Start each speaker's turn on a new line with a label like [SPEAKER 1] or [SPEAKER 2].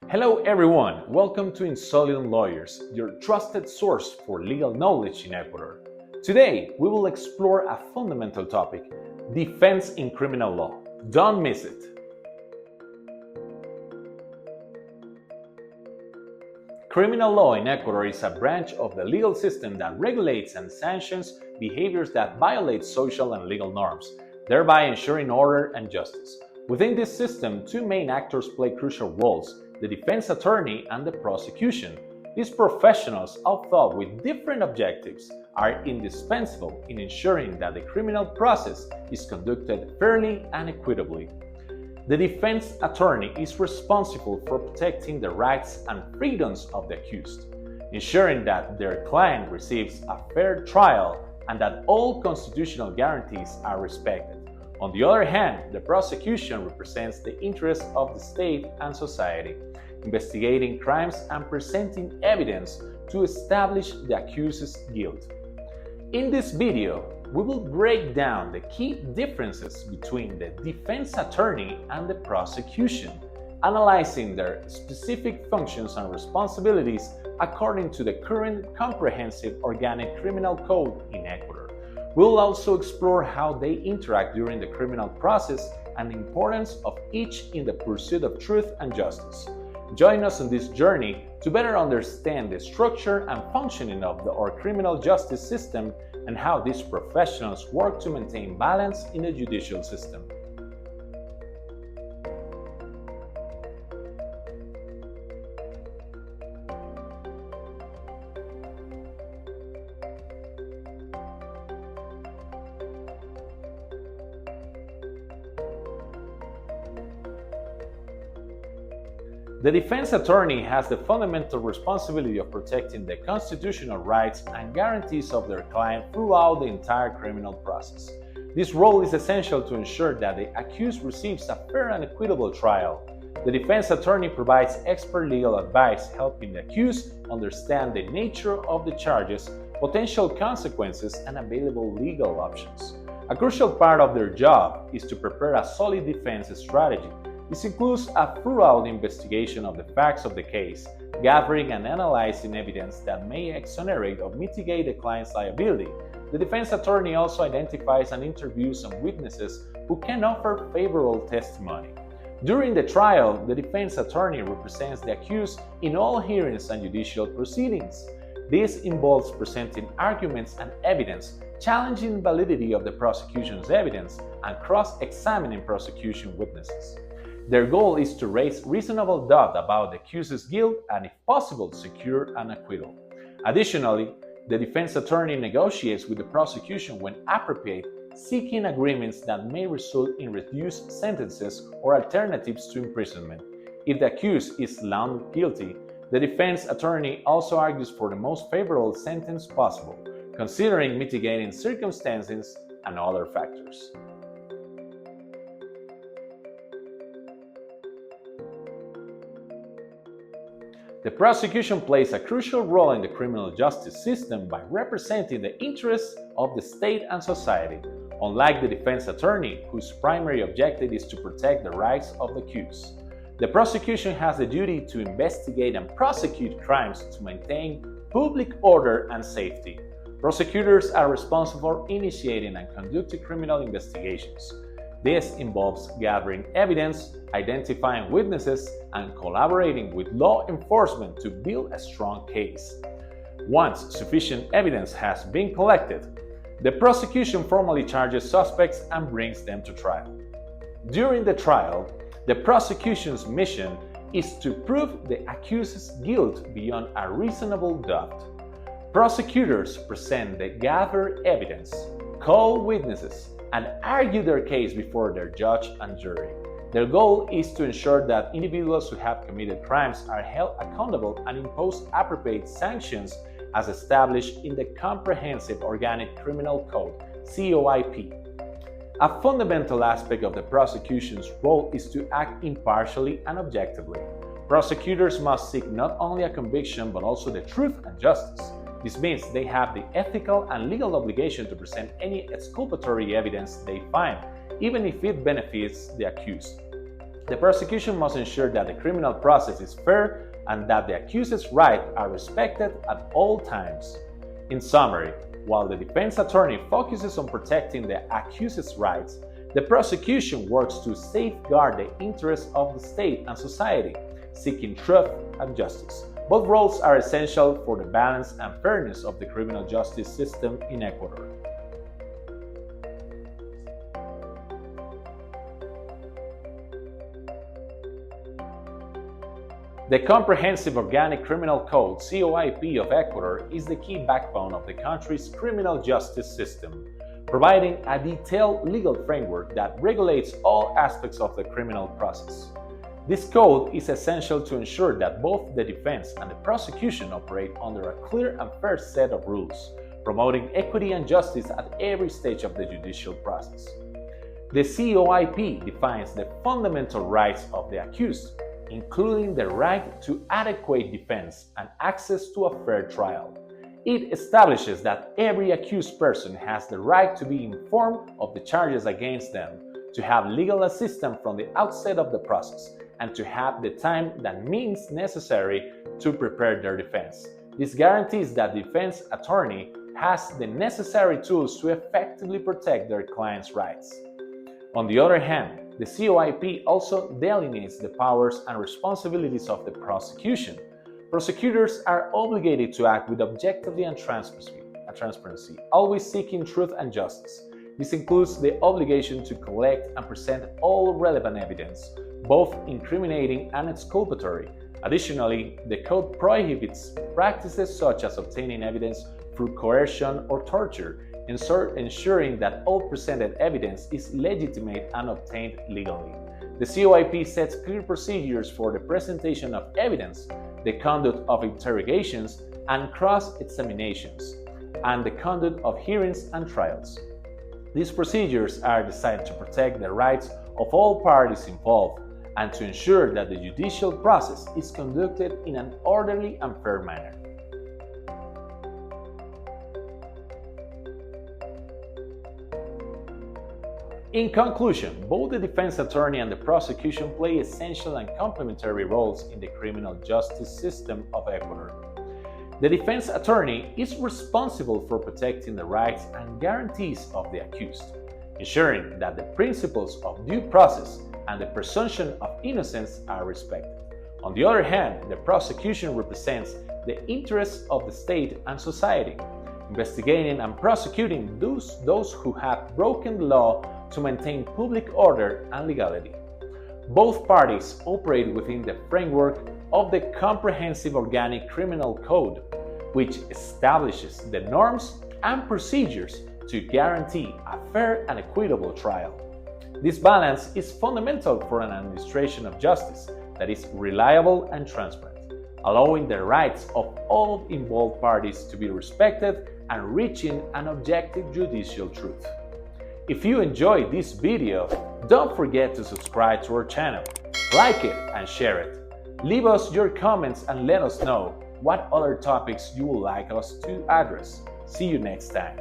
[SPEAKER 1] Hello everyone, welcome to In Solidum Lawyers, your trusted source for legal knowledge in Ecuador. Today, we will explore a fundamental topic, defense in criminal law. Don't miss it. Criminal law in Ecuador is a branch of the legal system that regulates and sanctions behaviors that violate social and legal norms, thereby ensuring order and justice. Within this system, two main actors play crucial roles: the defense attorney and the prosecution. These professionals, although with different objectives, are indispensable in ensuring that the criminal process is conducted fairly and equitably. The defense attorney is responsible for protecting the rights and freedoms of the accused, ensuring that their client receives a fair trial and that all constitutional guarantees are respected. On the other hand, the prosecution represents the interests of the state and society, investigating crimes and presenting evidence to establish the accused's guilt. In this video, we will break down the key differences between the defense attorney and the prosecution, analyzing their specific functions and responsibilities according to the current comprehensive organic criminal code in Ecuador. We will also explore how they interact during the criminal process and the importance of each in the pursuit of truth and justice. Join us on this journey to better understand the structure and functioning of our criminal justice system and how these professionals work to maintain balance in the judicial system. The defense attorney has the fundamental responsibility of protecting the constitutional rights and guarantees of their client throughout the entire criminal process. This role is essential to ensure that the accused receives a fair and equitable trial. The defense attorney provides expert legal advice, helping the accused understand the nature of the charges, potential consequences, and available legal options. A crucial part of their job is to prepare a solid defense strategy. This includes a thorough investigation of the facts of the case, gathering and analyzing evidence that may exonerate or mitigate the client's liability. The defense attorney also identifies and interviews some witnesses who can offer favorable testimony. During the trial, the defense attorney represents the accused in all hearings and judicial proceedings. This involves presenting arguments and evidence, challenging validity of the prosecution's evidence, and cross-examining prosecution witnesses. Their goal is to raise reasonable doubt about the accused's guilt and, if possible, secure an acquittal. Additionally, the defense attorney negotiates with the prosecution when appropriate, seeking agreements that may result in reduced sentences or alternatives to imprisonment. If the accused is found guilty, the defense attorney also argues for the most favorable sentence possible, considering mitigating circumstances and other factors. The prosecution plays a crucial role in the criminal justice system by representing the interests of the state and society, unlike the defense attorney, whose primary objective is to protect the rights of the accused. The prosecution has the duty to investigate and prosecute crimes to maintain public order and safety. Prosecutors are responsible for initiating and conducting criminal investigations. This involves gathering evidence, identifying witnesses, and collaborating with law enforcement to build a strong case. Once sufficient evidence has been collected, the prosecution formally charges suspects and brings them to trial. During the trial, the prosecution's mission is to prove the accused's guilt beyond a reasonable doubt. Prosecutors present the gathered evidence, call witnesses, and argue their case before their judge and jury. Their goal is to ensure that individuals who have committed crimes are held accountable and impose appropriate sanctions as established in the Comprehensive Organic Criminal Code, COIP. A fundamental aspect of the prosecution's role is to act impartially and objectively. Prosecutors must seek not only a conviction but also the truth and justice. This means they have the ethical and legal obligation to present any exculpatory evidence they find, even if it benefits the accused. The prosecution must ensure that the criminal process is fair and that the accused's rights are respected at all times. In summary, while the defense attorney focuses on protecting the accused's rights, the prosecution works to safeguard the interests of the state and society, seeking truth and justice. Both roles are essential for the balance and fairness of the criminal justice system in Ecuador. The Comprehensive Organic Criminal Code (COIP) of Ecuador is the key backbone of the country's criminal justice system, providing a detailed legal framework that regulates all aspects of the criminal process. This code is essential to ensure that both the defense and the prosecution operate under a clear and fair set of rules, promoting equity and justice at every stage of the judicial process. The COIP defines the fundamental rights of the accused, including the right to adequate defense and access to a fair trial. It establishes that every accused person has the right to be informed of the charges against them, to have legal assistance from the outset of the process, and to have the time and means necessary to prepare their defense. This guarantees that the defense attorney has the necessary tools to effectively protect their client's rights. On the other hand, the COIP also delineates the powers and responsibilities of the prosecution. Prosecutors are obligated to act with objectivity and transparency, always seeking truth and justice. This includes the obligation to collect and present all relevant evidence, both incriminating and exculpatory. Additionally, the code prohibits practices such as obtaining evidence through coercion or torture, ensuring that all presented evidence is legitimate and obtained legally. The COIP sets clear procedures for the presentation of evidence, the conduct of interrogations and cross-examinations, and the conduct of hearings and trials. These procedures are designed to protect the rights of all parties involved and to ensure that the judicial process is conducted in an orderly and fair manner. In conclusion, both the defense attorney and the prosecution play essential and complementary roles in the criminal justice system of Ecuador. The defense attorney is responsible for protecting the rights and guarantees of the accused, ensuring that the principles of due process and the presumption of innocence are respected. On the other hand, the prosecution represents the interests of the state and society, investigating and prosecuting those who have broken the law to maintain public order and legality. Both parties operate within the framework of the Comprehensive Organic Criminal Code, which establishes the norms and procedures to guarantee a fair and equitable trial. This balance is fundamental for an administration of justice that is reliable and transparent, allowing the rights of all involved parties to be respected and reaching an objective judicial truth. If you enjoyed this video, don't forget to subscribe to our channel, like it and share it. Leave us your comments and let us know what other topics you would like us to address. See you next time.